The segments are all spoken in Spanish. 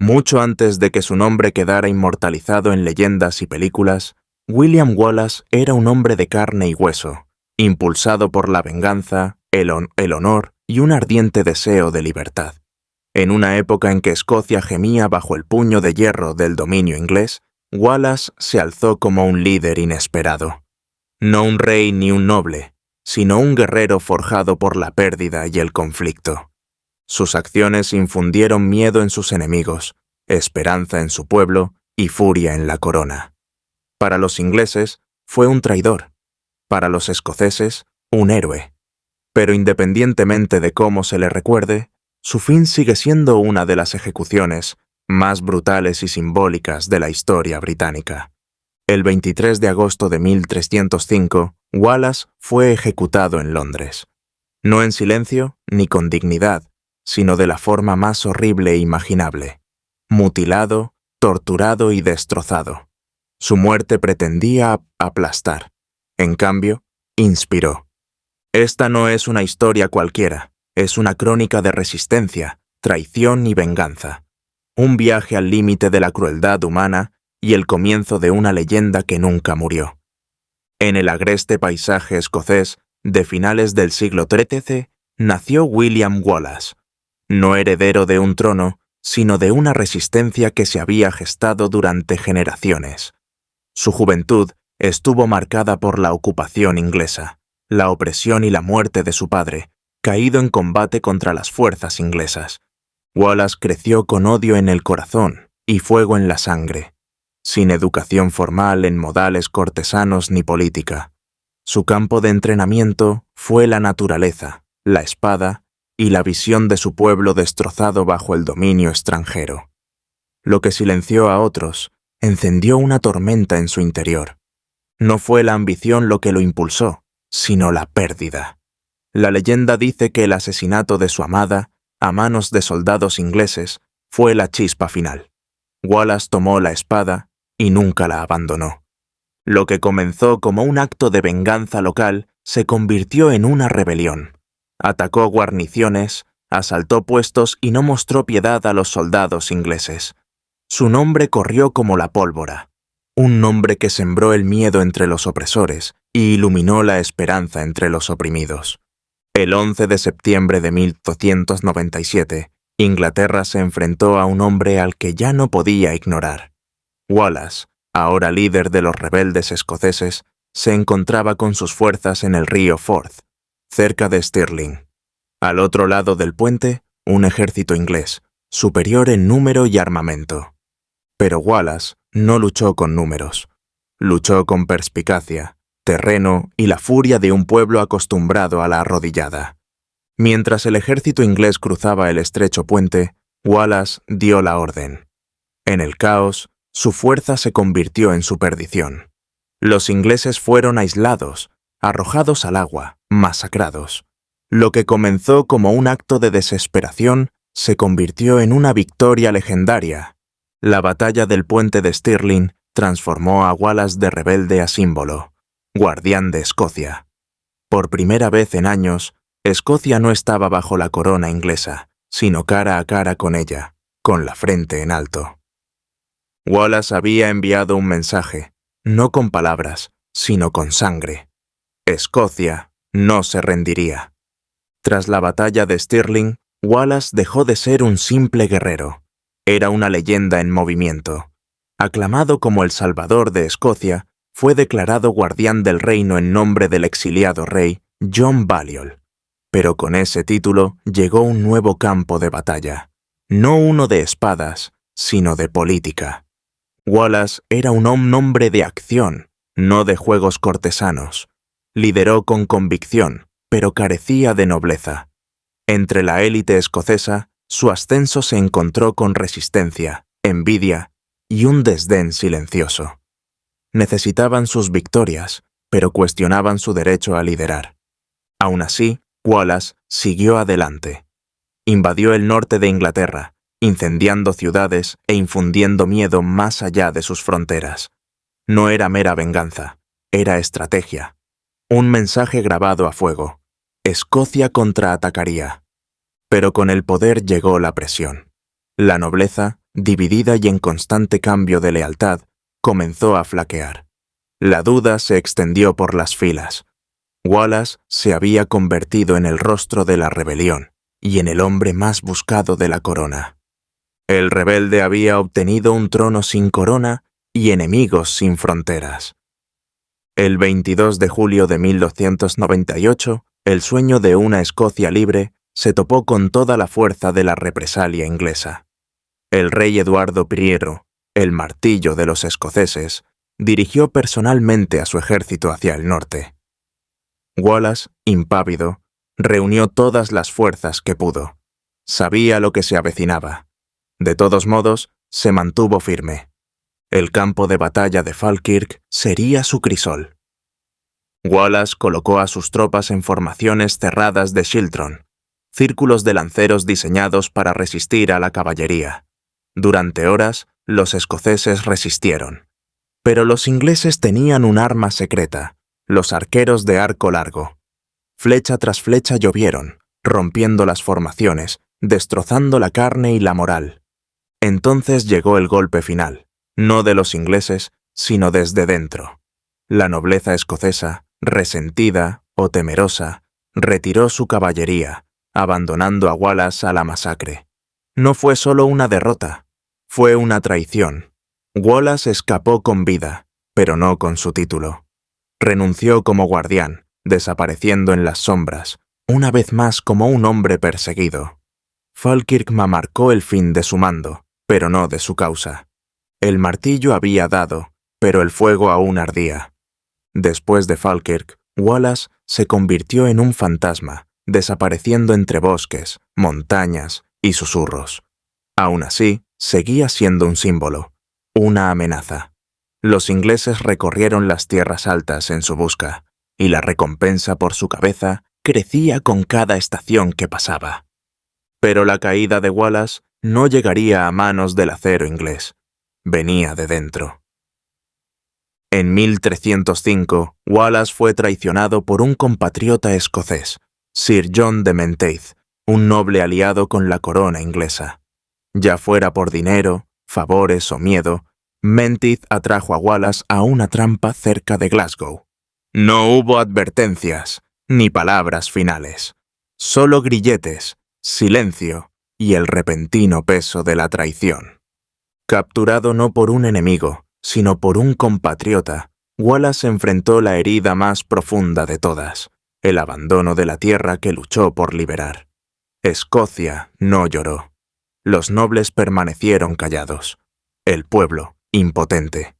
Mucho antes de que su nombre quedara inmortalizado en leyendas y películas, William Wallace era un hombre de carne y hueso, impulsado por la venganza, el honor y un ardiente deseo de libertad. En una época en que Escocia gemía bajo el puño de hierro del dominio inglés, Wallace se alzó como un líder inesperado. No un rey ni un noble, sino un guerrero forjado por la pérdida y el conflicto. Sus acciones infundieron miedo en sus enemigos, esperanza en su pueblo y furia en la corona. Para los ingleses, fue un traidor. Para los escoceses, un héroe. Pero independientemente de cómo se le recuerde, su fin sigue siendo una de las ejecuciones más brutales y simbólicas de la historia británica. El 23 de agosto de 1305, Wallace fue ejecutado en Londres. No en silencio ni con dignidad, sino de la forma más horrible e imaginable. Mutilado, torturado y destrozado. Su muerte pretendía aplastar. En cambio, inspiró. Esta no es una historia cualquiera, es una crónica de resistencia, traición y venganza. Un viaje al límite de la crueldad humana y el comienzo de una leyenda que nunca murió. En el agreste paisaje escocés de finales del siglo XIII nació William Wallace, no heredero de un trono, sino de una resistencia que se había gestado durante generaciones. Su juventud estuvo marcada por la ocupación inglesa, la opresión y la muerte de su padre, caído en combate contra las fuerzas inglesas. Wallace creció con odio en el corazón y fuego en la sangre, sin educación formal en modales cortesanos ni política. Su campo de entrenamiento fue la naturaleza, la espada y la visión de su pueblo destrozado bajo el dominio extranjero. Lo que silenció a otros, encendió una tormenta en su interior. No fue la ambición lo que lo impulsó, sino la pérdida. La leyenda dice que el asesinato de su amada, a manos de soldados ingleses, fue la chispa final. Wallace tomó la espada y nunca la abandonó. Lo que comenzó como un acto de venganza local se convirtió en una rebelión. Atacó guarniciones, asaltó puestos y no mostró piedad a los soldados ingleses. Su nombre corrió como la pólvora, un nombre que sembró el miedo entre los opresores y iluminó la esperanza entre los oprimidos. El 11 de septiembre de 1297, Inglaterra se enfrentó a un hombre al que ya no podía ignorar. Wallace, ahora líder de los rebeldes escoceses, se encontraba con sus fuerzas en el río Forth, cerca de Stirling. Al otro lado del puente, un ejército inglés, superior en número y armamento. Pero Wallace no luchó con números. Luchó con perspicacia, terreno y la furia de un pueblo acostumbrado a la arrodillada. Mientras el ejército inglés cruzaba el estrecho puente, Wallace dio la orden. En el caos, su fuerza se convirtió en su perdición. Los ingleses fueron aislados, arrojados al agua, masacrados. Lo que comenzó como un acto de desesperación se convirtió en una victoria legendaria. La batalla del puente de Stirling transformó a Wallace de rebelde a símbolo, guardián de Escocia. Por primera vez en años, Escocia no estaba bajo la corona inglesa, sino cara a cara con ella, con la frente en alto. Wallace había enviado un mensaje, no con palabras, sino con sangre. Escocia no se rendiría. Tras la batalla de Stirling, Wallace dejó de ser un simple guerrero. Era una leyenda en movimiento. Aclamado como el Salvador de Escocia, fue declarado guardián del reino en nombre del exiliado rey John Balliol. Pero con ese título llegó un nuevo campo de batalla. No uno de espadas, sino de política. Wallace era un hombre de acción, no de juegos cortesanos. Lideró con convicción, pero carecía de nobleza. Entre la élite escocesa, su ascenso se encontró con resistencia, envidia y un desdén silencioso. Necesitaban sus victorias, pero cuestionaban su derecho a liderar. Aún así, Wallace siguió adelante. Invadió el norte de Inglaterra, incendiando ciudades e infundiendo miedo más allá de sus fronteras. No era mera venganza, era estrategia. Un mensaje grabado a fuego. Escocia contraatacaría. Pero con el poder llegó la presión. La nobleza, dividida y en constante cambio de lealtad, comenzó a flaquear. La duda se extendió por las filas. Wallace se había convertido en el rostro de la rebelión y en el hombre más buscado de la corona. El rebelde había obtenido un trono sin corona y enemigos sin fronteras. El 22 de julio de 1298, el sueño de una Escocia libre se topó con toda la fuerza de la represalia inglesa. El rey Eduardo I, el martillo de los escoceses, dirigió personalmente a su ejército hacia el norte. Wallace, impávido, reunió todas las fuerzas que pudo. Sabía lo que se avecinaba. De todos modos, se mantuvo firme. El campo de batalla de Falkirk sería su crisol. Wallace colocó a sus tropas en formaciones cerradas de Shiltron, círculos de lanceros diseñados para resistir a la caballería. Durante horas, los escoceses resistieron. Pero los ingleses tenían un arma secreta, los arqueros de arco largo. Flecha tras flecha llovieron, rompiendo las formaciones, destrozando la carne y la moral. Entonces llegó el golpe final, no de los ingleses, sino desde dentro. La nobleza escocesa, resentida o temerosa, retiró su caballería, abandonando a Wallace a la masacre. No fue solo una derrota, fue una traición. Wallace escapó con vida, pero no con su título. Renunció como guardián, desapareciendo en las sombras, una vez más como un hombre perseguido. Falkirk marcó el fin de su mando, pero no de su causa. El martillo había dado, pero el fuego aún ardía. Después de Falkirk, Wallace se convirtió en un fantasma, desapareciendo entre bosques, montañas y susurros. Aún así, seguía siendo un símbolo, una amenaza. Los ingleses recorrieron las tierras altas en su busca, y la recompensa por su cabeza crecía con cada estación que pasaba. Pero la caída de Wallace no llegaría a manos del acero inglés. Venía de dentro. En 1305, Wallace fue traicionado por un compatriota escocés, Sir John de Menteith, un noble aliado con la corona inglesa. Ya fuera por dinero, favores o miedo, Menteith atrajo a Wallace a una trampa cerca de Glasgow. No hubo advertencias, ni palabras finales. Solo grilletes, silencio y el repentino peso de la traición. Capturado no por un enemigo, sino por un compatriota, Wallace enfrentó la herida más profunda de todas, el abandono de la tierra que luchó por liberar. Escocia no lloró. Los nobles permanecieron callados. El pueblo, impotente.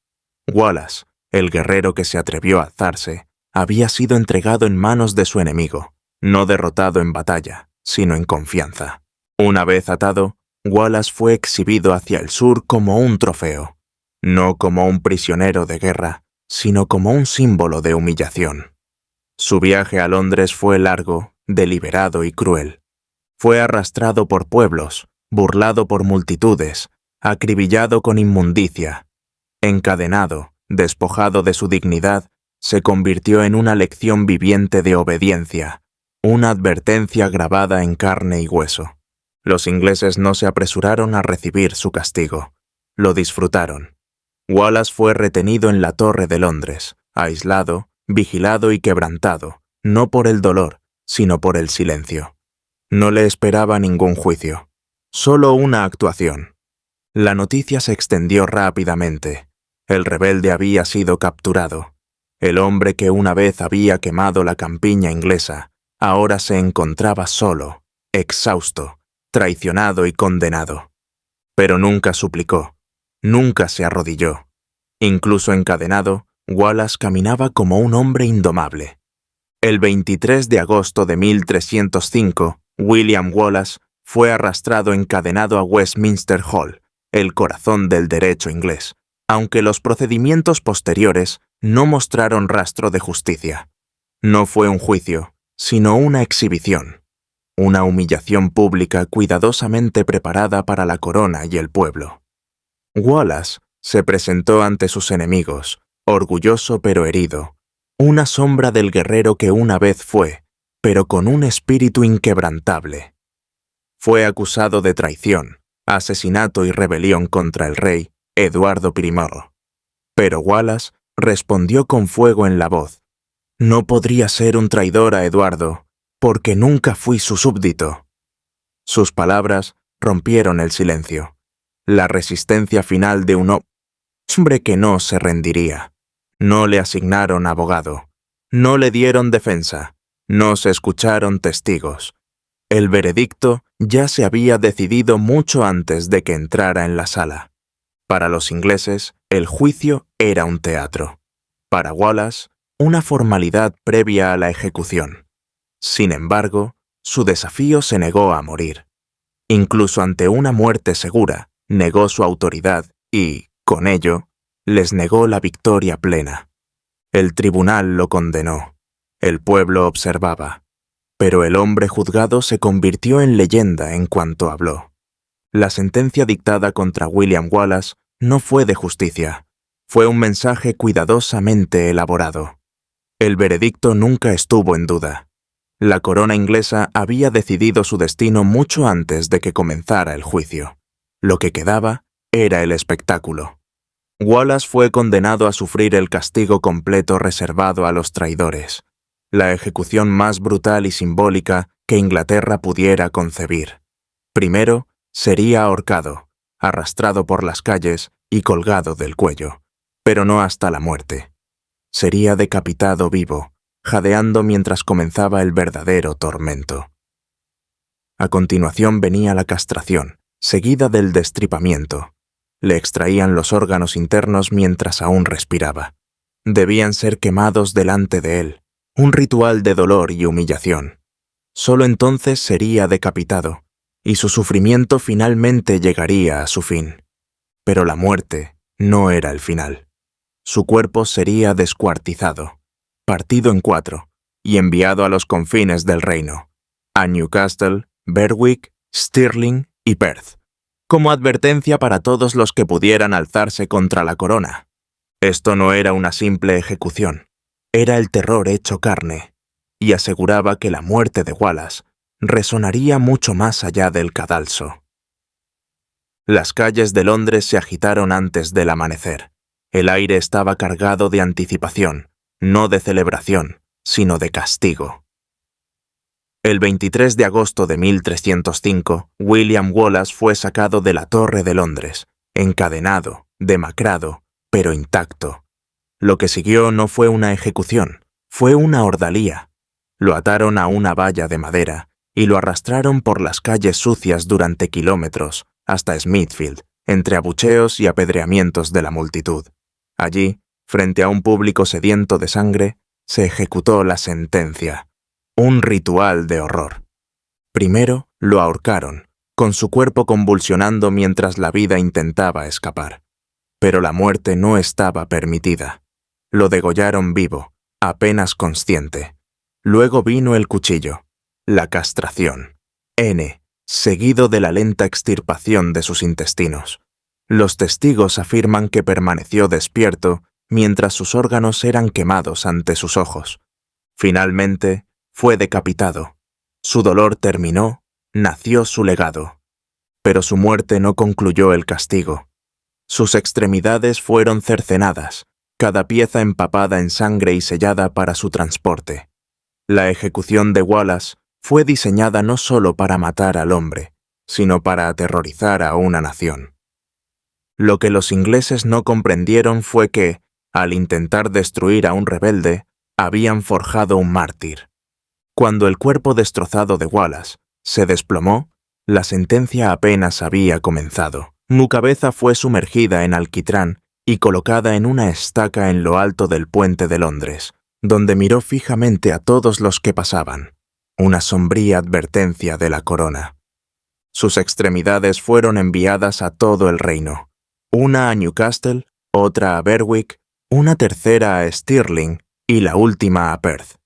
Wallace, el guerrero que se atrevió a alzarse, había sido entregado en manos de su enemigo, no derrotado en batalla, sino en confianza. Una vez atado, Wallace fue exhibido hacia el sur como un trofeo, no como un prisionero de guerra, sino como un símbolo de humillación. Su viaje a Londres fue largo, deliberado y cruel. Fue arrastrado por pueblos, burlado por multitudes, acribillado con inmundicia. Encadenado, despojado de su dignidad, se convirtió en una lección viviente de obediencia, una advertencia grabada en carne y hueso. Los ingleses no se apresuraron a recibir su castigo. Lo disfrutaron. Wallace fue retenido en la Torre de Londres, aislado, vigilado y quebrantado, no por el dolor, sino por el silencio. No le esperaba ningún juicio, solo una actuación. La noticia se extendió rápidamente. El rebelde había sido capturado. El hombre que una vez había quemado la campiña inglesa, ahora se encontraba solo, exhausto, traicionado y condenado. Pero nunca suplicó, nunca se arrodilló. Incluso encadenado, Wallace caminaba como un hombre indomable. El 23 de agosto de 1305, William Wallace fue arrastrado encadenado a Westminster Hall, el corazón del derecho inglés, aunque los procedimientos posteriores no mostraron rastro de justicia. No fue un juicio, sino una exhibición, una humillación pública cuidadosamente preparada para la corona y el pueblo. Wallace se presentó ante sus enemigos, orgulloso pero herido, una sombra del guerrero que una vez fue, pero con un espíritu inquebrantable. Fue acusado de traición, asesinato y rebelión contra el rey Eduardo I. Pero Wallace respondió con fuego en la voz: «No podría ser un traidor a Eduardo, porque nunca fui su súbdito». Sus palabras rompieron el silencio, la resistencia final de un hombre que no se rendiría. No le asignaron abogado, no le dieron defensa, no se escucharon testigos. El veredicto ya se había decidido mucho antes de que entrara en la sala. Para los ingleses, el juicio era un teatro. Para Wallace, una formalidad previa a la ejecución. Sin embargo, su desafío se negó a morir. Incluso ante una muerte segura, negó su autoridad y, con ello, les negó la victoria plena. El tribunal lo condenó. El pueblo observaba. Pero el hombre juzgado se convirtió en leyenda en cuanto habló. La sentencia dictada contra William Wallace no fue de justicia. Fue un mensaje cuidadosamente elaborado. El veredicto nunca estuvo en duda. La corona inglesa había decidido su destino mucho antes de que comenzara el juicio. Lo que quedaba era el espectáculo. Wallace fue condenado a sufrir el castigo completo reservado a los traidores, la ejecución más brutal y simbólica que Inglaterra pudiera concebir. Primero, sería ahorcado, arrastrado por las calles y colgado del cuello, pero no hasta la muerte. Sería decapitado vivo, jadeando mientras comenzaba el verdadero tormento. A continuación venía la castración, seguida del destripamiento. Le extraían los órganos internos mientras aún respiraba. Debían ser quemados delante de él, un ritual de dolor y humillación. Solo entonces sería decapitado, y su sufrimiento finalmente llegaría a su fin. Pero la muerte no era el final. Su cuerpo sería descuartizado, partido en 4 y enviado a los confines del reino, a Newcastle, Berwick, Stirling y Perth, como advertencia para todos los que pudieran alzarse contra la corona. Esto no era una simple ejecución, era el terror hecho carne, y aseguraba que la muerte de Wallace resonaría mucho más allá del cadalso. Las calles de Londres se agitaron antes del amanecer. El aire estaba cargado de anticipación, no de celebración, sino de castigo. El 23 de agosto de 1305, William Wallace fue sacado de la Torre de Londres, encadenado, demacrado, pero intacto. Lo que siguió no fue una ejecución, fue una ordalía. Lo ataron a una valla de madera y lo arrastraron por las calles sucias durante kilómetros hasta Smithfield, entre abucheos y apedreamientos de la multitud. Allí, frente a un público sediento de sangre, se ejecutó la sentencia. Un ritual de horror. Primero lo ahorcaron, con su cuerpo convulsionando mientras la vida intentaba escapar. Pero la muerte no estaba permitida. Lo degollaron vivo, apenas consciente. Luego vino el cuchillo, la castración, seguido de la lenta extirpación de sus intestinos. Los testigos afirman que permaneció despierto mientras sus órganos eran quemados ante sus ojos. Finalmente, fue decapitado. Su dolor terminó, nació su legado. Pero su muerte no concluyó el castigo. Sus extremidades fueron cercenadas, cada pieza empapada en sangre y sellada para su transporte. La ejecución de Wallace fue diseñada no solo para matar al hombre, sino para aterrorizar a una nación. Lo que los ingleses no comprendieron fue que, al intentar destruir a un rebelde, habían forjado un mártir. Cuando el cuerpo destrozado de Wallace se desplomó, la sentencia apenas había comenzado. Su cabeza fue sumergida en alquitrán y colocada en una estaca en lo alto del puente de Londres, donde miró fijamente a todos los que pasaban, una sombría advertencia de la corona. Sus extremidades fueron enviadas a todo el reino, una a Newcastle, otra a Berwick, una tercera a Stirling y la última a Perth.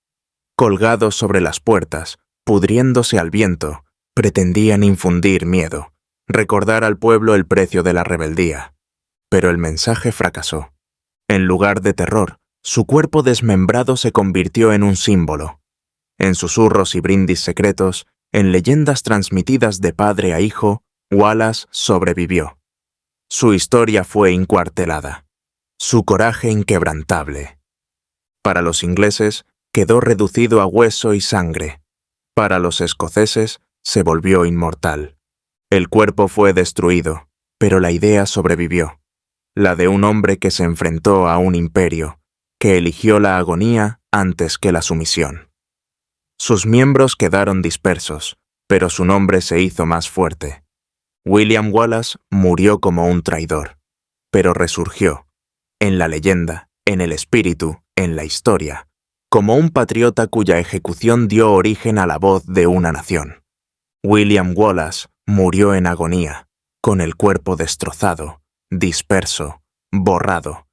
Colgados sobre las puertas, pudriéndose al viento, pretendían infundir miedo, recordar al pueblo el precio de la rebeldía. Pero el mensaje fracasó. En lugar de terror, su cuerpo desmembrado se convirtió en un símbolo. En susurros y brindis secretos, en leyendas transmitidas de padre a hijo, Wallace sobrevivió. Su historia fue incuartelada. Su coraje inquebrantable. Para los ingleses, quedó reducido a hueso y sangre. Para los escoceses, se volvió inmortal. El cuerpo fue destruido, pero la idea sobrevivió. La de un hombre que se enfrentó a un imperio, que eligió la agonía antes que la sumisión. Sus miembros quedaron dispersos, pero su nombre se hizo más fuerte. William Wallace murió como un traidor, pero resurgió, en la leyenda, en el espíritu, en la historia, como un patriota cuya ejecución dio origen a la voz de una nación. William Wallace murió en agonía, con el cuerpo destrozado, disperso, borrado,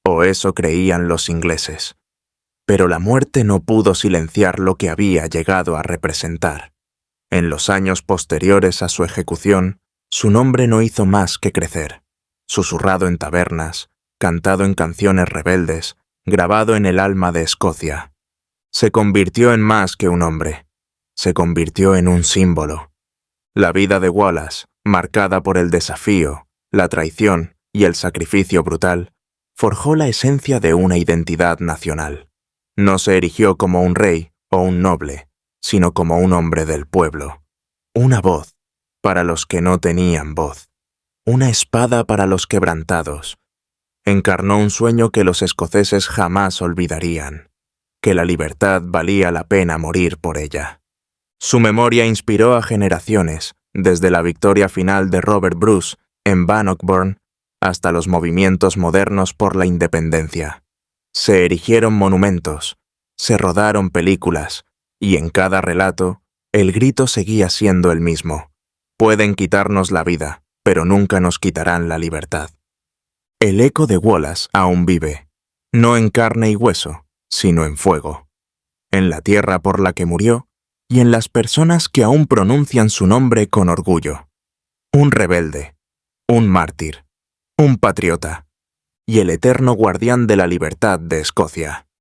o eso creían los ingleses. Pero la muerte no pudo silenciar lo que había llegado a representar. En los años posteriores a su ejecución, su nombre no hizo más que crecer, susurrado en tabernas, cantado en canciones rebeldes, grabado en el alma de Escocia. Se convirtió en más que un hombre, se convirtió en un símbolo. La vida de Wallace, marcada por el desafío, la traición y el sacrificio brutal, forjó la esencia de una identidad nacional. No se erigió como un rey o un noble, sino como un hombre del pueblo. Una voz para los que no tenían voz. Una espada para los quebrantados. Encarnó un sueño que los escoceses jamás olvidarían, que la libertad valía la pena morir por ella. Su memoria inspiró a generaciones, desde la victoria final de Robert Bruce en Bannockburn hasta los movimientos modernos por la independencia. Se erigieron monumentos, se rodaron películas, y en cada relato, el grito seguía siendo el mismo. Pueden quitarnos la vida, pero nunca nos quitarán la libertad. El eco de Wallace aún vive, no en carne y hueso, sino en fuego, en la tierra por la que murió y en las personas que aún pronuncian su nombre con orgullo. Un rebelde, un mártir, un patriota y el eterno guardián de la libertad de Escocia.